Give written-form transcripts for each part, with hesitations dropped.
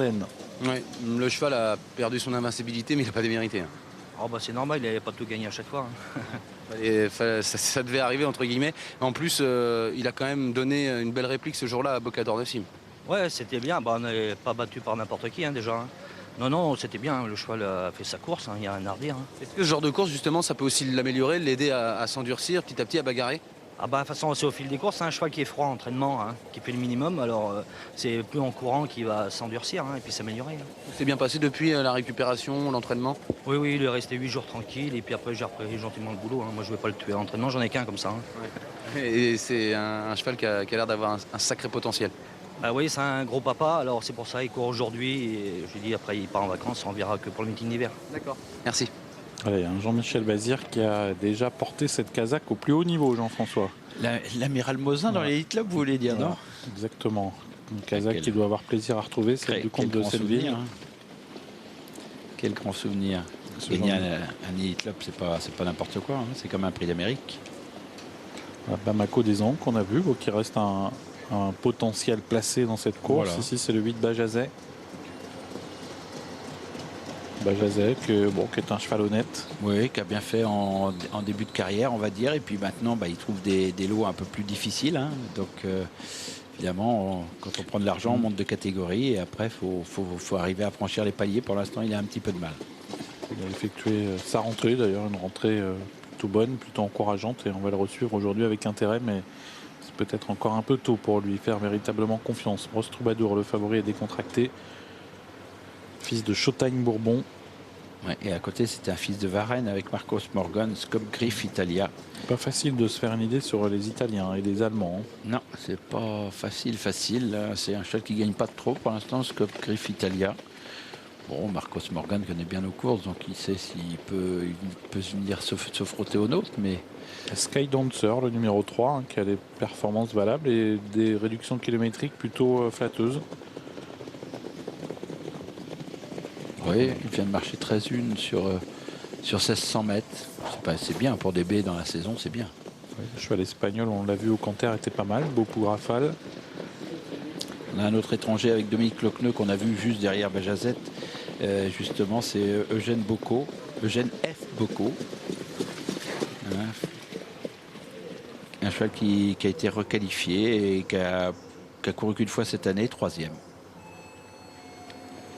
Ouais, le cheval a perdu son invincibilité, mais il n'a pas démérité. Oh bah c'est normal, il n'avait pas tout gagné à chaque fois. Ça devait arriver, entre guillemets. En plus, il a quand même donné une belle réplique ce jour-là à Bocador de Cime. Ouais, c'était bien. Bah, on n'est pas battu par n'importe qui déjà. Non, non, c'était bien. Le cheval a fait sa course, il n'y a rien à redire. Est-ce que ce genre de course, justement, ça peut aussi l'améliorer, l'aider à s'endurcir petit à petit, à bagarrer? Ah bah de toute façon, c'est au fil des courses. C'est un cheval qui est froid en entraînement, qui fait le minimum. Alors c'est plus en courant qu'il va s'endurcir et puis s'améliorer. C'est bien passé depuis la récupération, l'entraînement? Oui, oui, il est resté 8 jours tranquille. Et puis après, j'ai repris gentiment le boulot. Moi, je ne vais pas le tuer à l'entraînement. J'en ai qu'un comme ça. Ouais. Et c'est un cheval qui a l'air d'avoir un sacré potentiel. Bah oui, c'est un gros papa, alors c'est pour ça qu'il court aujourd'hui. Et je lui dis après il part en vacances, on verra que pour le meeting d'hiver. D'accord. Merci. Allez, un Jean-Michel Bazir qui a déjà porté cette casaque au plus haut niveau, Jean-François. L'amiral Mosin dans les clubs, vous voulez dire, non? Exactement. Une casaque qui doit avoir plaisir à retrouver, celle du comte de Selleville. Hein. Quel grand souvenir. Gagner un Elite Club, c'est pas n'importe quoi, hein. C'est comme un prix d'Amérique. Bamako des Anges qu'on a vu, qui reste un potentiel placé dans cette course. Voilà. Ici, c'est le 8 Bajazet. Bajazet, qui est un cheval honnête. Oui, qui a bien fait en début de carrière, on va dire. Et puis maintenant, il trouve des lots un peu plus difficiles. Hein. Donc, évidemment, quand on prend de l'argent, on monte de catégorie. Et après, il faut arriver à franchir les paliers. Pour l'instant, il a un petit peu de mal. Il a effectué sa rentrée, d'ailleurs, une rentrée plutôt bonne, plutôt encourageante. Et on va le resuivre aujourd'hui avec intérêt. Mais c'est peut-être encore un peu tôt pour lui faire véritablement confiance. Brosse Troubadour, le favori, est décontracté. Fils de Showtime Bourbon. Ouais, et à côté, c'était un fils de Varenne avec Marcos Morgan, Scope Griff Italia. Pas facile de se faire une idée sur les Italiens et les Allemands. Non, c'est pas facile. C'est un cheval qui gagne pas trop pour l'instant, Scope Griff Italia. Bon, Marcos Morgan connaît bien nos courses, donc il sait s'il peut venir se frotter aux nôtres, mais... Sky Dancer, le numéro 3, qui a des performances valables et des réductions kilométriques plutôt flatteuses. Oui, il vient de marcher 13-1 sur 1600 mètres. C'est bien pour des baies dans la saison, c'est bien. Oui, le cheval espagnol, on l'a vu au Canter, était pas mal. Beaucoup rafale. On a un autre étranger avec Dominique Lochneux qu'on a vu juste derrière Bajazet. Justement, c'est Eugène Bocco. Eugène F. Bocco. Hein. Un cheval qui a été requalifié et qui a couru qu'une fois cette année, 3e.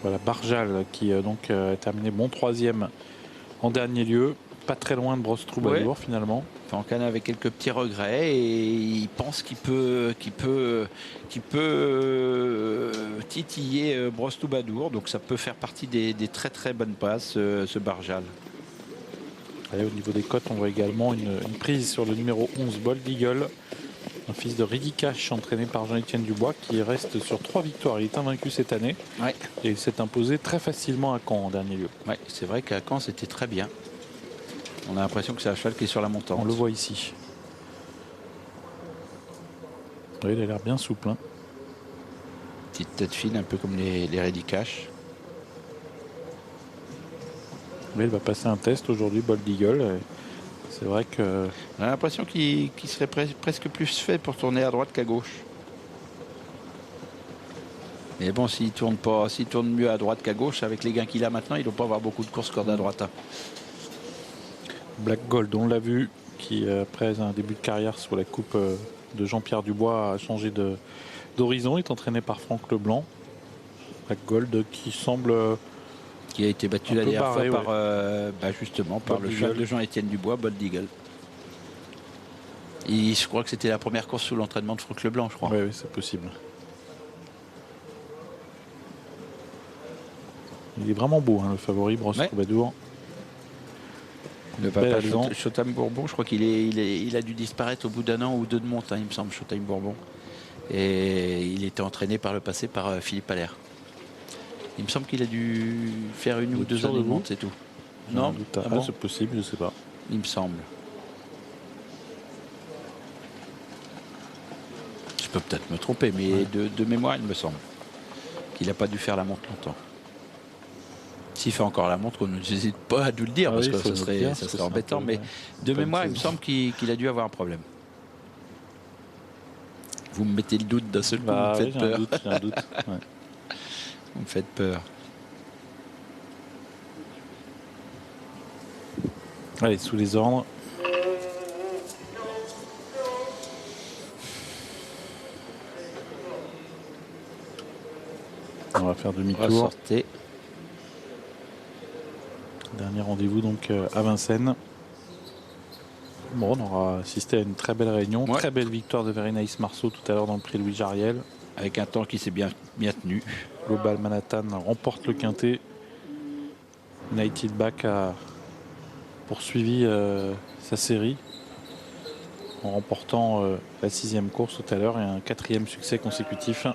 Voilà, Barjal qui a terminé bon 3e en dernier lieu. Pas très loin de Brosse Troubadour finalement. Fancana avec quelques petits regrets et il pense qu'il peut titiller Brosse Troubadour. Donc ça peut faire partie des très très bonnes passes, ce Barjal. Allez, au niveau des cotes, on voit également une prise sur le numéro 11, Bold Eagle. Un fils de Ridicash entraîné par Jean-Étienne Dubois qui reste sur 3 victoires. Il est invaincu cette année. Ouais. Et il s'est imposé très facilement à Caen en dernier lieu. Ouais, c'est vrai qu'à Caen c'était très bien. On a l'impression que c'est un cheval qui est sur la montante. On le voit ici. Oui, il a l'air bien souple. Hein. Petite tête fine, un peu comme les Ridicash. Oui, il va passer un test aujourd'hui, Bold Eagle. C'est vrai que... On a l'impression qu'il serait presque plus fait pour tourner à droite qu'à gauche. Mais bon, s'il tourne mieux à droite qu'à gauche, avec les gains qu'il a maintenant, il ne doit pas avoir beaucoup de courses corde à droite. Hein. Black Gold, on l'a vu, qui après un début de carrière sur la coupe de Jean-Pierre Dubois a changé d'horizon. Il est entraîné par Franck Leblanc. Black Gold qui semble... qui a été battu la dernière fois par, justement par le cheval de Jean-Étienne Dubois, Bold Eagle. Et je crois que c'était la première course sous l'entraînement de Franck Leblanc, je crois. Oui, c'est possible. Il est vraiment beau, le favori, Brosse Troubadour. Le papa Showtime Bourbon, je crois qu'il a dû disparaître au bout d'un an ou 2 de monte, il me semble, Showtime Bourbon. Et il était entraîné par le passé par Philippe Allaire. Il me semble qu'il a dû faire 1 ou 2 années de monte, c'est tout. Non, c'est possible, je ne sais pas. Il me semble. Je peux peut-être me tromper, mais de mémoire, il me semble qu'il n'a pas dû faire la monte longtemps. S'il fait encore la montre, on n'hésite pas à nous le dire, parce que ça serait embêtant. Mais de mémoire, il me semble qu'il a dû avoir un problème. Vous me mettez le doute d'un seul coup, vous me faites peur. J'ai un doute. Ouais. Vous me faites peur. Allez, sous les ordres. On va faire demi-tour. Ressortez. Dernier rendez-vous donc à Vincennes. Bon, on aura assisté à une très belle réunion, Ouais. très belle victoire de Very Nice Marceau tout à l'heure dans le prix Louis Jariel. Avec un temps qui s'est bien tenu. Global Manhattan remporte le quintet. United Back a poursuivi sa série en remportant la 6e course tout à l'heure et un 4e succès consécutif.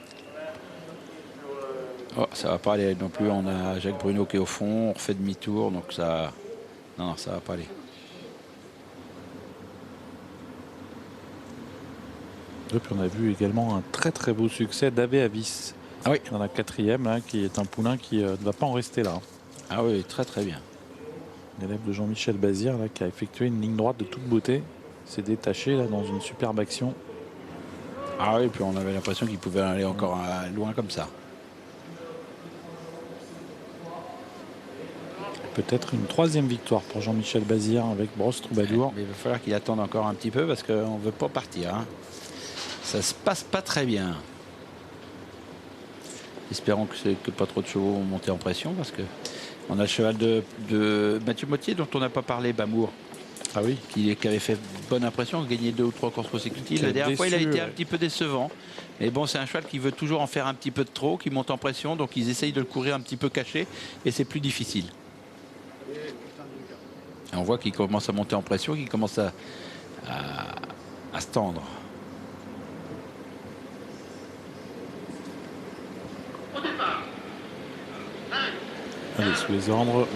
Oh, ça va pas aller non plus. On a Jacques Bruno qui est au fond. On refait demi-tour. Donc ça. Non, ça va pas aller. Et puis on a vu également un très très beau succès d'Ave Avis Oui. dans la 4e, là, qui est un poulain qui ne va pas en rester là. Ah oui, très très bien. L'élève de Jean-Michel Bazir là, qui a effectué une ligne droite de toute beauté. S'est détaché là, dans une superbe action. Ah oui, puis on avait l'impression qu'il pouvait aller encore loin comme ça. Peut-être une 3e victoire pour Jean-Michel Bazir avec Brosse Troubadour. Mais il va falloir qu'il attende encore un petit peu parce qu'on ne veut pas partir. Hein. Ça se passe pas très bien. Espérons que pas trop de chevaux vont monter en pression parce que on a le cheval de Mathieu Mottier dont on n'a pas parlé, Bamour. Ah oui. Qui avait fait bonne impression, gagné 2 ou 3 courses consécutives. La dernière fois, il a été un petit peu décevant. Mais bon, c'est un cheval qui veut toujours en faire un petit peu de trop, qui monte en pression, donc ils essayent de le courir un petit peu caché et c'est plus difficile. Et on voit qu'il commence à monter en pression, qu'il commence à se tendre. Allez, sous les ordres.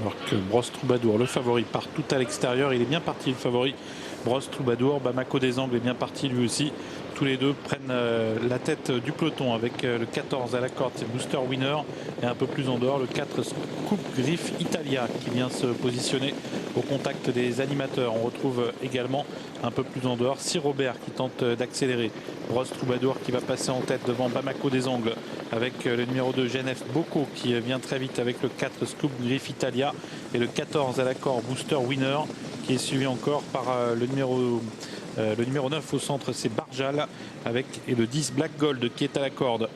Alors que Brosse Troubadour, le favori, part tout à l'extérieur. Il est bien parti, le favori. Brosse Troubadour, Bamako des Angles est bien parti lui aussi. Tous les deux prennent la tête du peloton avec le 14 à la corde, c'est Booster Winner. Et un peu plus en dehors, le 4 Scoop Griff Italia qui vient se positionner au contact des animateurs. On retrouve également un peu plus en dehors Sir Robert qui tente d'accélérer. Brosse Troubadour qui va passer en tête devant Bamako des Angles avec le numéro 2 GNF Bocco qui vient très vite avec le 4 Scoop Griff Italia et le 14 à la corde Booster Winner qui est suivi encore par le numéro 9 au centre, c'est Barjal et le 10 Black Gold qui est à la corde.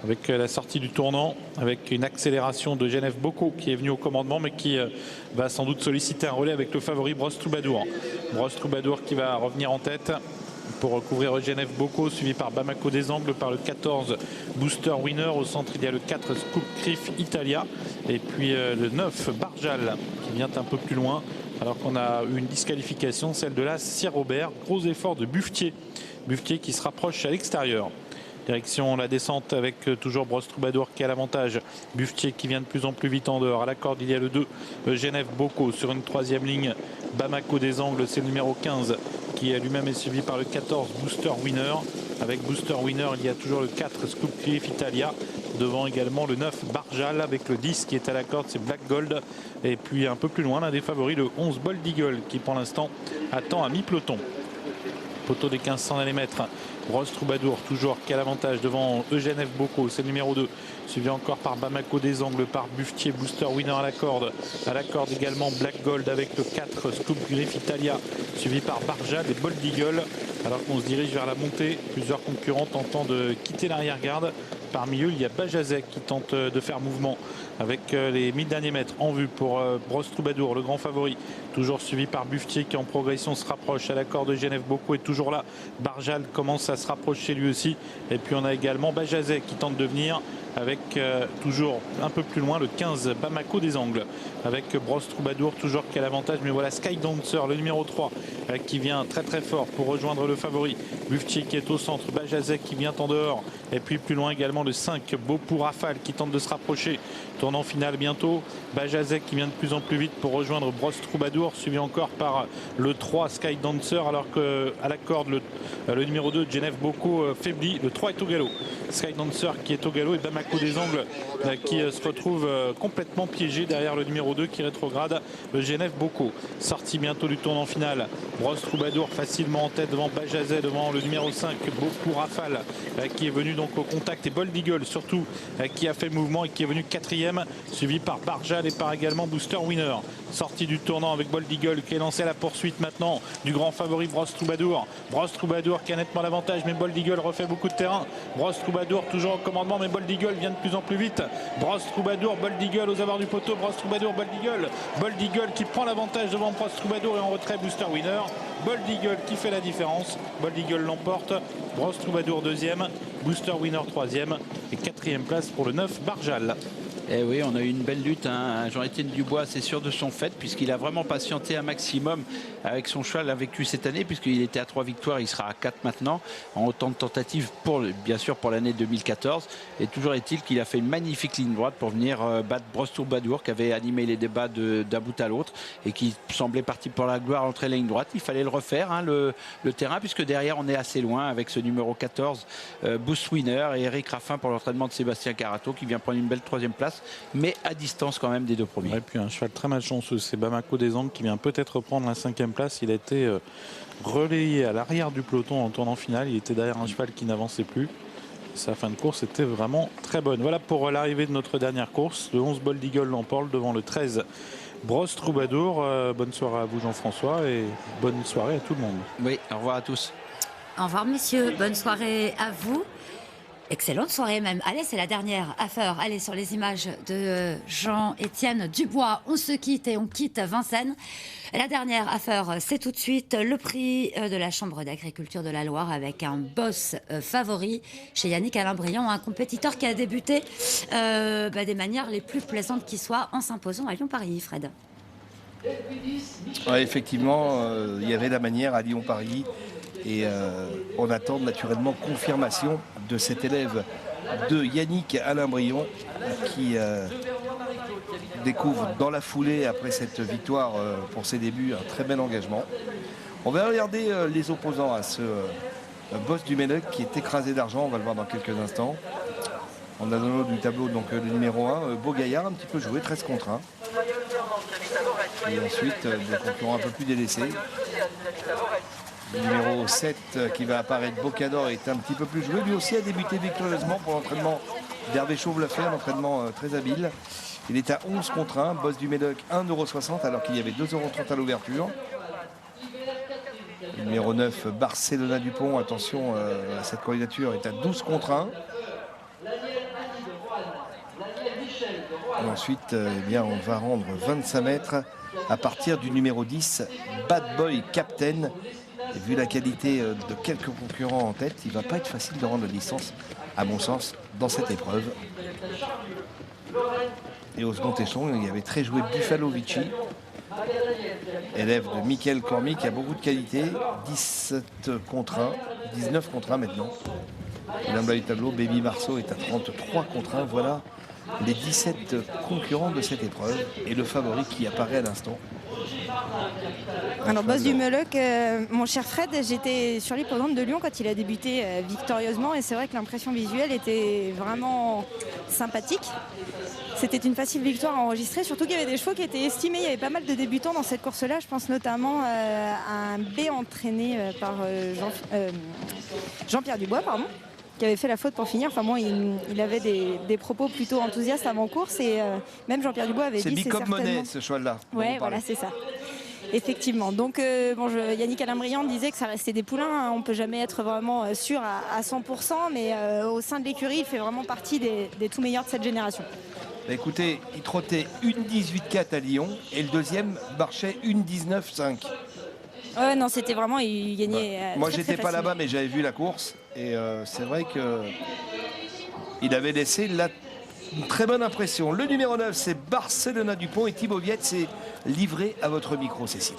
Avec la sortie du tournant, avec une accélération de Genève Bocco qui est venu au commandement mais qui va sans doute solliciter un relais avec le favori Brosse Troubadour. Brosse Troubadour qui va revenir en tête pour recouvrir Genève Bocco, suivi par Bamako des Angles, par le 14 Booster Winner. Au centre, il y a le 4 Scoop Griff Italia et puis le 9 Barjal qui vient un peu plus loin. Alors qu'on a eu une disqualification, celle de la Sir Robert. Gros effort de Buffetier. Buffetier qui se rapproche à l'extérieur. Direction la descente avec toujours Brosse Troubadour qui a l'avantage. Buffetier qui vient de plus en plus vite en dehors. À la corde, il y a le 2 Genève Bocco sur une 3e ligne. Bamako des Angles, c'est le numéro 15 qui lui-même est suivi par le 14 Booster Winner. Avec Booster Winner, il y a toujours le 4 Scoop Griff Italia. Devant également le 9 Barjal avec le 10 qui est à la corde, c'est Black Gold. Et puis un peu plus loin, l'un des favoris, le 11 Bold Eagle qui pour l'instant attend à mi-peloton. Poteau des 1500 allez mettre. Brosse Troubadour toujours qui a l'avantage devant Eugène F. Bocco, c'est le numéro 2. Suivi encore par Bamako des Angles, par Buffetier, Booster Winner à la corde. À la corde également Black Gold avec le 4 Scoop Griff Italia. Suivi par Barjal et Bold Eagle. Alors qu'on se dirige vers la montée, plusieurs concurrents tentant de quitter l'arrière-garde. Parmi eux, il y a Bajazek qui tente de faire mouvement avec les 1000 derniers mètres en vue pour Brosse Troubadour, le grand favori. Toujours suivi par Buffetier qui en progression se rapproche. À la corde de Genève Bocco est toujours là. Barjal commence à se rapprocher lui aussi. Et puis on a également Bajazek qui tente de venir avec toujours un peu plus loin le 15 Bamako des Angles. Avec Brosse Troubadour toujours qui a l'avantage. Mais voilà Sky Dancer, le numéro 3 qui vient très très fort pour rejoindre le favori. Buffetier qui est au centre. Bajazek qui vient en dehors. Et puis plus loin également le 5 Beaupou Rafale qui tente de se rapprocher. Tournant final bientôt. Bajazek qui vient de plus en plus vite pour rejoindre Brosse Troubadour, suivi encore par le 3 Sky Dancer, alors qu'à la corde le numéro 2 Genève Bocco faiblit. Le 3 est au galop. Sky Dancer qui est au galop et Bamako Bamako des Angles qui se retrouve complètement piégé derrière le numéro 2 qui rétrograde, le Genève Boko. Sorti bientôt du tournant final. Brosse Troubadour facilement en tête devant Bajazet, devant le numéro 5 Beaucoup Rafale qui est venu donc au contact, et Bold Eagle surtout qui a fait le mouvement et qui est venu 4e, suivi par Barjal et par également Booster Winner. Sorti du tournant avec Bold Eagle qui est lancé à la poursuite maintenant du grand favori Brosse Troubadour. Brosse Troubadour qui a nettement l'avantage, mais Bold Eagle refait beaucoup de terrain. Brosse Troubadour toujours au commandement, mais Bold Eagle vient de plus en plus vite. Brosse Troubadour, Bold Eagle aux abords du poteau, Brosse Troubadour, Bold Eagle. Bold Eagle qui prend l'avantage devant Brosse Troubadour et en retrait Booster Winner. Bold Eagle qui fait la différence. Bold Eagle l'emporte. Brosse Troubadour 2e, Booster Winner 3e et 4e place pour le 9 Barjal. Eh oui, on a eu une belle lutte. Jean-Étienne Dubois, c'est sûr de son fait, puisqu'il a vraiment patienté un maximum avec son cheval invaincu cette année, puisqu'il était à 3 victoires, il sera à 4 maintenant, en autant de tentatives, bien sûr, pour l'année 2014. Et toujours est-il qu'il a fait une magnifique ligne droite pour venir battre Brosse Troubadour, qui avait animé les débats d'un bout à l'autre, et qui semblait parti pour la gloire entre la ligne droite. Il fallait le refaire, le terrain, puisque derrière, on est assez loin avec ce numéro 14, Boost Winner, et Eric Raffin pour l'entraînement de Sébastien Carato, qui vient prendre une belle 3e place, mais à distance quand même des 2 premiers. Et puis un cheval très malchanceux, c'est Bamako des Angles qui vient peut-être reprendre la 5e place. Il a été relayé à l'arrière du peloton en tournant final. Il était derrière un cheval qui n'avançait plus. Sa fin de course était vraiment très bonne. Voilà pour l'arrivée de notre dernière course. Le 11 Bold Eagle l'emporte devant le 13 Brosse Troubadour. Bonne soirée à vous Jean-François et bonne soirée à tout le monde. Oui, au revoir à tous. Au revoir messieurs, bonne soirée à vous. Excellente soirée même. Allez, c'est la dernière affaire. Allez, sur les images de Jean-Étienne Dubois, on se quitte et on quitte Vincennes. La dernière affaire, c'est tout de suite le prix de la Chambre d'agriculture de la Loire avec un boss favori chez Yannick Alain-Briand, un compétiteur qui a débuté des manières les plus plaisantes qui soient en s'imposant à Lyon-Paris, Fred. Ouais, effectivement, il y avait la manière à Lyon-Paris. Et on attend naturellement confirmation de cet élève de Yannick Alain-Briand qui découvre dans la foulée, après cette victoire pour ses débuts, un très bel engagement. On va regarder les opposants à ce boss du Médoc qui est écrasé d'argent, on va le voir dans quelques instants. On a dans le haut du tableau donc, le numéro 1, Beau Gaillard, un petit peu joué, 13 contre 1. Et ensuite, des concurrents un peu plus délaissés. Le numéro 7 qui va apparaître, Bocador, est un petit peu plus joué. Lui aussi a débuté victorieusement pour l'entraînement d'Hervé Chauve-Lafer, l'entraînement très habile. Il est à 11 contre 1, boss du Médoc 1,60 € alors qu'il y avait 2,30 € à l'ouverture. Le numéro 9, Barcelona Dupont, attention, cette candidature est à 12 contre 1. Et ensuite, eh bien, on va rendre 25 mètres à partir du numéro 10, Bad Boy Captain. Et vu la qualité de quelques concurrents en tête, il ne va pas être facile de rendre la distance, à mon sens, dans cette épreuve. Et au second échelon, il y avait très joué Buffalo Vici, élève de Michael Cormier, qui a beaucoup de qualité, 17 contre 1, 19 contre 1 maintenant. Et l'un du tableau, Baby Marceau est à 33 contre 1. Voilà les 17 concurrents de cette épreuve et le favori qui apparaît à l'instant. Alors boss du Meuleuc, mon cher Fred, j'étais sur l'hippodrome de Lyon quand il a débuté victorieusement et c'est vrai que l'impression visuelle était vraiment sympathique. C'était une facile victoire à enregistrer, surtout qu'il y avait des chevaux qui étaient estimés. Il y avait pas mal de débutants dans cette course-là. Je pense notamment à un B entraîné par Jean-Pierre Dubois, qui avait fait la faute pour finir. Enfin bon, il avait des propos plutôt enthousiastes avant course et même Jean-Pierre Dubois avait dit c'est certainement... Monnaie, ce cheval-là. Ouais, voilà, c'est ça. Effectivement. Donc, Yannick Alain-Briand disait que ça restait des poulains. Hein. On ne peut jamais être vraiment sûr à 100%, mais au sein de l'écurie, il fait vraiment partie des tout meilleurs de cette génération. Bah écoutez, il trottait une 18-4 à Lyon et le deuxième marchait une 19-5. Ouais, non, c'était vraiment, il gagnait. Moi, j'étais pas là-bas, mais j'avais vu la course et c'est vrai que il avait laissé une très bonne impression. Le numéro 9, c'est Barcelona Dupont et Thibaut Viette s'est livré à votre micro, Cécile.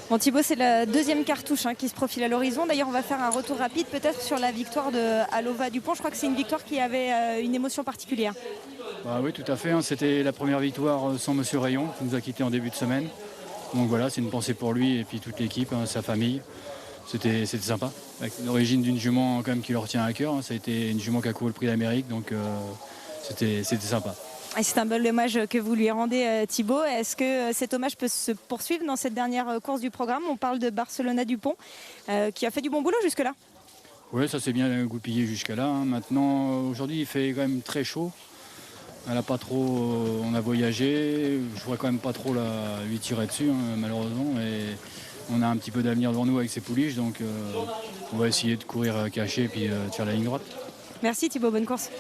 Bon, Thibaut, c'est la deuxième cartouche qui se profile à l'horizon. D'ailleurs, on va faire un retour rapide peut-être sur la victoire de Alova Dupont. Je crois que c'est une victoire qui avait une émotion particulière. Bah oui, tout à fait. C'était la première victoire sans Monsieur Rayon, qui nous a quittés en début de semaine. Donc voilà, c'est une pensée pour lui et puis toute l'équipe, sa famille. c'était sympa. Avec l'origine d'une jument quand même qui leur tient à cœur. Ça a été une jument qui a couru le prix d'Amérique, donc c'était sympa. Et c'est un bel hommage que vous lui rendez, Thibaut. Est-ce que cet hommage peut se poursuivre dans cette dernière course du programme? On parle de Barcelona Dupont, qui a fait du bon boulot jusque-là. Oui, ça s'est bien goupillé jusqu'à là. Maintenant, aujourd'hui, il fait quand même très chaud. Elle a pas trop, on a voyagé. Je voudrais quand même pas trop lui tirer dessus, malheureusement. Et on a un petit peu d'avenir devant nous avec ces pouliches, donc on va essayer de courir caché et puis de faire la ligne droite. Merci Thibaut, bonne course.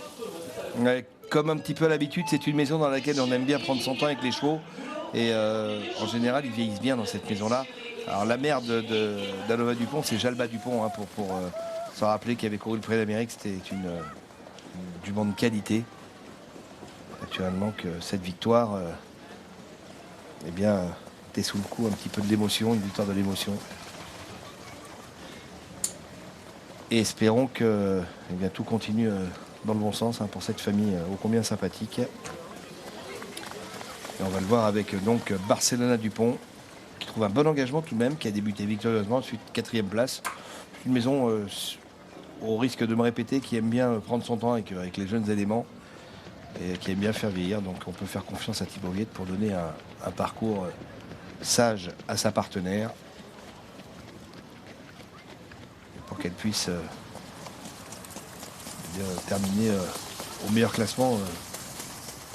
Ouais, comme un petit peu à l'habitude, c'est une maison dans laquelle on aime bien prendre son temps avec les chevaux. Et en général, ils vieillissent bien dans cette maison-là. Alors la mère d'Alova Dupont, c'est Jalba Dupont, pour se rappeler qu'il avait couru le Prix d'Amérique. C'était une jument de qualité. Naturellement que cette victoire, était sous le coup un petit peu de l'émotion, une victoire de l'émotion. Et espérons que tout continue dans le bon sens pour cette famille ô combien sympathique. Et on va le voir avec donc Barcelona Dupont, qui trouve un bon engagement tout de même, qui a débuté victorieusement, ensuite 4e place. Une maison, au risque de me répéter, qui aime bien prendre son temps avec les jeunes éléments et qui aime bien faire vieillir. Donc on peut faire confiance à Thibaut Viette pour donner un parcours sage à sa partenaire, et pour qu'elle puisse terminer au meilleur classement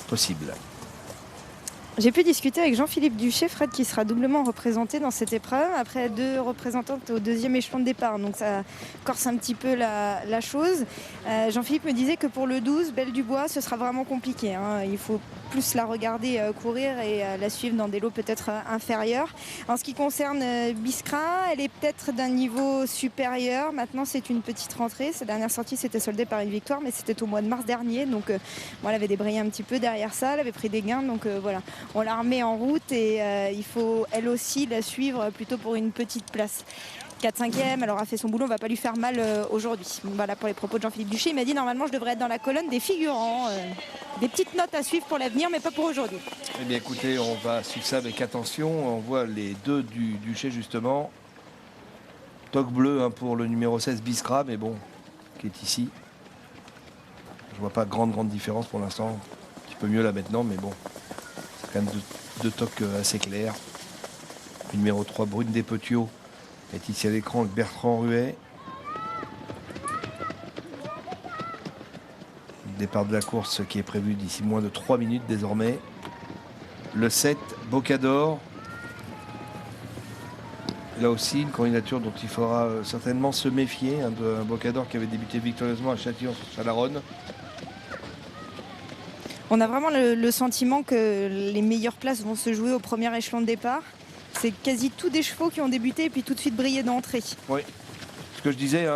possible. J'ai pu discuter avec Jean-Philippe Duché, Fred, qui sera doublement représenté dans cette épreuve, après 2 représentantes au 2e échelon de départ. Donc ça corse un petit peu la chose. Jean-Philippe me disait que pour le 12, Belle du Bois, ce sera vraiment compliqué. Il faut plus la regarder courir et la suivre dans des lots peut-être inférieurs. En ce qui concerne Biskra, elle est peut-être d'un niveau supérieur. Maintenant, c'est une petite rentrée. Sa dernière sortie s'était soldée par une victoire, mais c'était au mois de mars dernier. Donc elle avait débrayé un petit peu derrière ça. Elle avait pris des gains. Donc voilà. On la remet en route et il faut elle aussi la suivre plutôt pour une petite place. 4-5e, elle aura fait son boulot, on ne va pas lui faire mal aujourd'hui. Voilà pour les propos de Jean-Philippe Duché. Il m'a dit normalement je devrais être dans la colonne des figurants. Des petites notes à suivre pour l'avenir, mais pas pour aujourd'hui. Eh bien écoutez, on va suivre ça avec attention. On voit les 2 du Duché justement. Toque bleu pour le numéro 16 Biskra, mais bon, qui est ici. Je vois pas grande différence pour l'instant. Un petit peu mieux là maintenant, mais bon. Quand même 2 toques assez clairs. Le numéro 3 Brune Despetiaux est ici à l'écran avec Bertrand Ruet. Le départ de la course qui est prévu d'ici moins de 3 minutes désormais. Le 7 Bocador. Là aussi une candidature dont il faudra certainement se méfier. Un Bocador qui avait débuté victorieusement à Châtillon-sur-Chalaronne. On a vraiment le sentiment que les meilleures places vont se jouer au premier échelon de départ. C'est quasi tous des chevaux qui ont débuté et puis tout de suite brillé d'entrée. Oui, ce que je disais,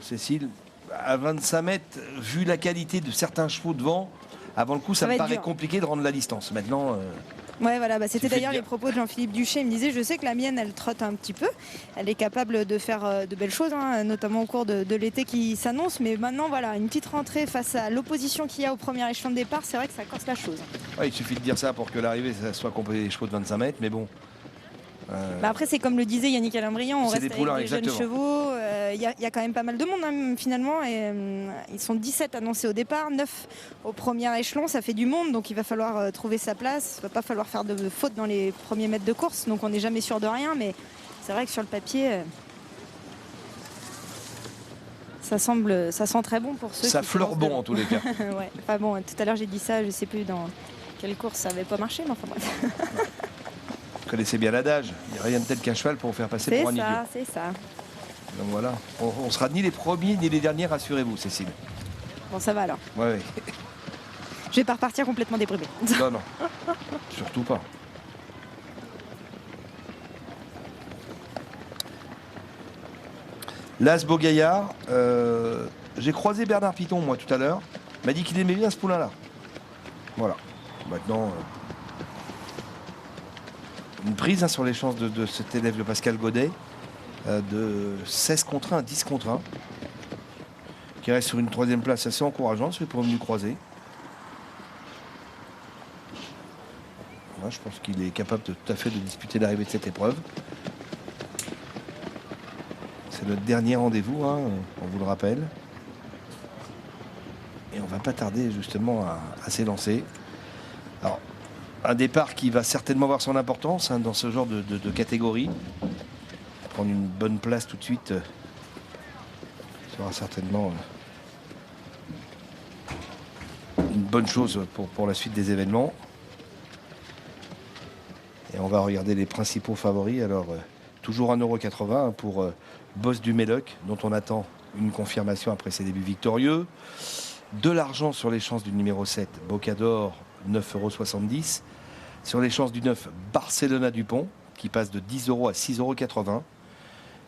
Cécile, à 25 mètres, vu la qualité de certains chevaux devant, avant le coup, ça me paraît compliqué de rendre la distance. Maintenant... Ouais, voilà, c'était d'ailleurs les propos de Jean-Philippe Duché. Il me disait, je sais que la mienne, elle trotte un petit peu. Elle est capable de faire de belles choses, notamment au cours de l'été qui s'annonce. Mais maintenant, voilà, une petite rentrée face à l'opposition qu'il y a au premier échelon de départ, c'est vrai que ça corse la chose. Ouais, il suffit de dire ça pour que l'arrivée ça soit composée des chevaux de 25 mètres, mais bon. Après, c'est comme le disait Yannick Alain-Briand, on reste poulains, avec des jeunes chevaux. Il y a quand même pas mal de monde finalement. Et, ils sont 17 annoncés au départ, 9 au premier échelon, ça fait du monde. Donc il va falloir trouver sa place. Il ne va pas falloir faire de fautes dans les premiers mètres de course. Donc on n'est jamais sûr de rien. Mais c'est vrai que sur le papier, ça sent très bon pour ceux ça qui fleure bon en tous les cas. Ouais. Enfin bon, tout à l'heure j'ai dit ça, je ne sais plus dans quelle course ça n'avait pas marché. Mais enfin bref. Vous connaissez bien l'adage, il n'y a rien de tel qu'un cheval pour vous faire passer pour un idiot. C'est ça. Donc voilà, on sera ni les premiers ni les derniers, rassurez-vous Cécile. Bon, ça va alors. Ouais. Je vais pas repartir complètement débridé. Non, surtout pas. Las Beaugaillard, j'ai croisé Bernard Piton moi tout à l'heure, il m'a dit qu'il aimait bien ce poulain-là. Voilà, maintenant... une prise sur les chances de cet élève de Pascal Godet de 16 contre 1 à 10 contre 1 qui reste sur une 3e place assez encourageante sur les provenus croisés. Voilà, je pense qu'il est capable tout à fait de disputer l'arrivée de cette épreuve. C'est notre dernier rendez-vous, hein, on vous le rappelle. Et on va pas tarder justement à s'élancer. Alors, un départ qui va certainement avoir son importance, hein, dans ce genre de catégorie. Prendre une bonne place tout de suite sera certainement une bonne chose pour la suite des événements. Et on va regarder les principaux favoris. Alors, toujours 1,80 € pour Boss du Médoc, dont on attend une confirmation après ses débuts victorieux. De l'argent sur les chances du numéro 7, Bocador, 9,70 €. Sur les chances du 9, Barcelona Dupont, qui passe de 10 € à 6,80 €.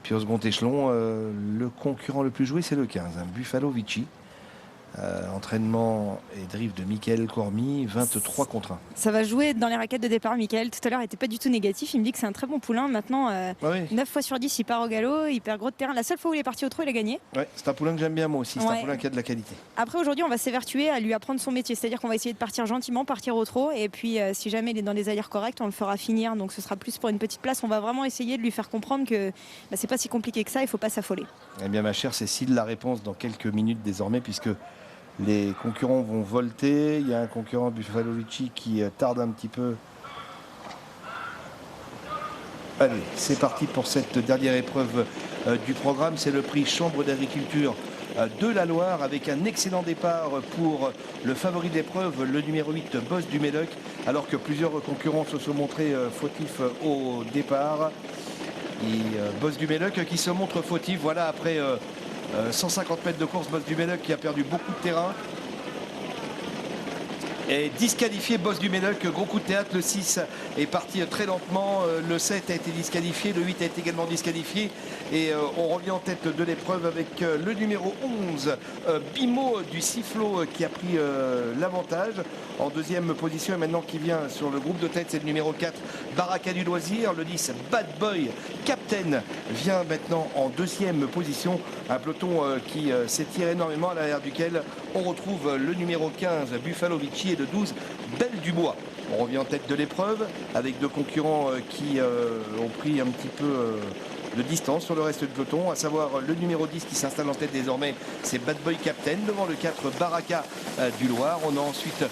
Puis au second échelon, le concurrent le plus joué, c'est le 15, hein, Buffalo Vici. Entraînement et drift de Michael Cormy, 23 contre 1. Ça va jouer dans les raquettes de départ. Michael, tout à l'heure, n'était pas du tout négatif. Il me dit que c'est un très bon poulain. Maintenant, 9 fois sur 10, il part au galop, il perd gros de terrain. La seule fois où il est parti au trot, il a gagné. Ouais, c'est un poulain que j'aime bien moi aussi. C'est un poulain qui a de la qualité. Après, aujourd'hui, on va s'évertuer à lui apprendre son métier. C'est-à-dire qu'on va essayer de partir gentiment, partir au trot. Et puis, si jamais il est dans des allures correctes, on le fera finir. Donc, ce sera plus pour une petite place. On va vraiment essayer de lui faire comprendre que c'est pas si compliqué que ça. Il ne faut pas s'affoler. Eh bien, ma chère Cécile, la réponse dans quelques minutes désormais, puisque les concurrents vont volter. Il y a un concurrent, Buffalo Vici, qui tarde un petit peu. Allez, c'est parti pour cette dernière épreuve du programme. C'est le prix Chambre d'agriculture de la Loire, avec un excellent départ pour le favori d'épreuve, le numéro 8, Boss du Médoc, alors que plusieurs concurrents se sont montrés fautifs au départ. Et Boss du Médoc qui se montre fautif, voilà, après 150 mètres de course, Boss du Médoc qui a perdu beaucoup de terrain. Et disqualifié Boss du Médoc, gros coup de théâtre. Le 6 est parti très lentement, le 7 a été disqualifié, le 8 a été également disqualifié. Et on revient en tête de l'épreuve avec le numéro 11, Bimo du Sifflot, qui a pris l'avantage. En deuxième position, et maintenant qui vient sur le groupe de tête, c'est le numéro 4, Baraka du Loisir. Le 10, Bad Boy Captain, vient maintenant en deuxième position. Un peloton qui s'étire énormément, à l'arrière duquel on retrouve le numéro 15, Buffalo Vici, et le 12, Belle Dubois. On revient en tête de l'épreuve avec deux concurrents qui ont pris un petit peu de distance sur le reste du peloton, à savoir le numéro 10 qui s'installe en tête désormais, c'est Bad Boy Captain, devant le 4, Baraka du Loir. On a ensuite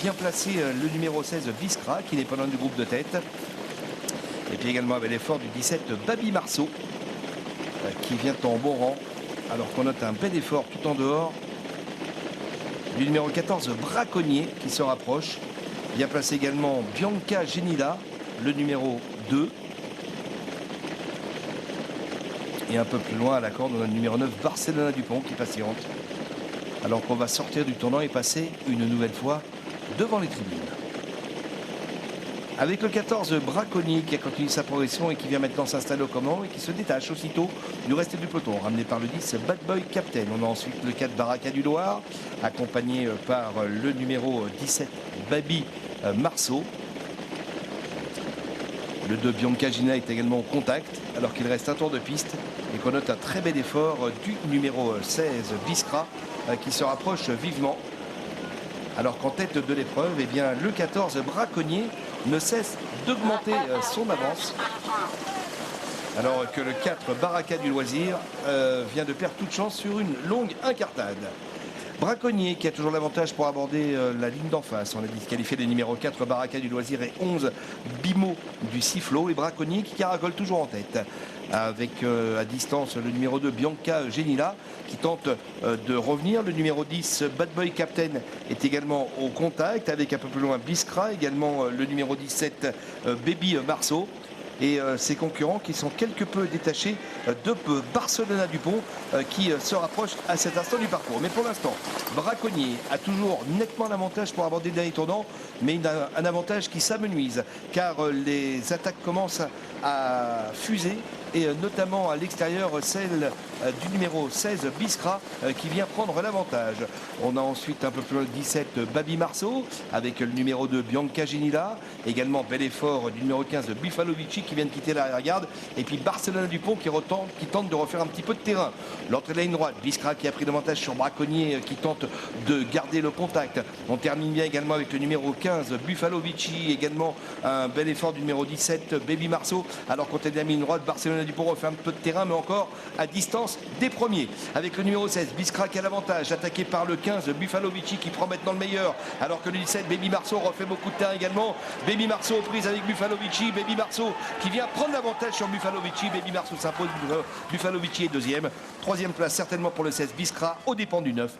bien placé le numéro 16, Viscra, qui n'est pas loin du groupe de tête. Et puis également avec l'effort du 17, Baby Marceau, qui vient en bon rang, alors qu'on note un bel effort tout en dehors du numéro 14, Braconnier, qui se rapproche. Bien placé également Bianca Genila, le numéro 2. Et un peu plus loin à la corde, on a le numéro 9, Barcelona Dupont, qui patiente. Alors qu'on va sortir du tournant et passer une nouvelle fois devant les tribunes. Avec le 14, Braconnier, qui a continué sa progression et qui vient maintenant s'installer au commandement et qui se détache aussitôt du reste du peloton. Ramené par le 10, Bad Boy Captain. On a ensuite le 4, Baraka du Loir, accompagné par le numéro 17, Baby Marceau. Le 2, Bianca Gina, est également au contact, alors qu'il reste un tour de piste et qu'on note un très bel effort du numéro 16, Viscra, qui se rapproche vivement. Alors qu'en tête de l'épreuve, eh bien, le 14, Braconnier, ne cesse d'augmenter son avance. Alors que le 4, Baraka du Loisir, vient de perdre toute chance sur une longue incartade. Braconnier qui a toujours l'avantage pour aborder la ligne d'en face. On a disqualifié les numéros 4, Baraka du Loisir, et 11, Bimo du Sifflot. Et Braconnier qui caracole toujours en tête. Avec à distance le numéro 2, Bianca Genila, qui tente de revenir. Le numéro 10, Bad Boy Captain, est également au contact, avec un peu plus loin Biskra, également le numéro 17, Baby Marceau. Et ses concurrents qui sont quelque peu détachés de Barcelona Dupont, qui se rapproche à cet instant du parcours. Mais pour l'instant, Braconnier a toujours nettement l'avantage pour aborder le dernier tournant, mais il a un avantage qui s'amenuise, car les attaques commencent à fuser, et notamment à l'extérieur celle du numéro 16, Biskra, qui vient prendre l'avantage. On a ensuite un peu plus loin le 17, Baby Marceau, avec le numéro 2, Bianca Genila, également bel effort du numéro 15, Buffalo Vici, qui vient de quitter l'arrière-garde, et puis Barcelona Dupont qui tente de refaire un petit peu de terrain. L'entrée de la ligne droite, Biskra qui a pris l'avantage sur Braconnier, qui tente de garder le contact. On termine bien également avec le numéro 15, Buffalo Vici, également un bel effort du numéro 17, Baby Marceau, alors qu'on est de la ligne droite, Barcelona championnat du Pont refait un peu de terrain, mais encore à distance des premiers. Avec le numéro 16, Biskra qui a l'avantage, attaqué par le 15, Buffalo Vici qui prend maintenant le meilleur, alors que le 17, Baby Marceau refait beaucoup de terrain également. Baby Marceau aux prises avec Buffalo Vici, Baby Marceau qui vient prendre l'avantage sur Buffalo Vici. Baby Marceau s'impose, Buffalo Vici est deuxième. Troisième place certainement pour le 16, Biskra, aux dépens du 9.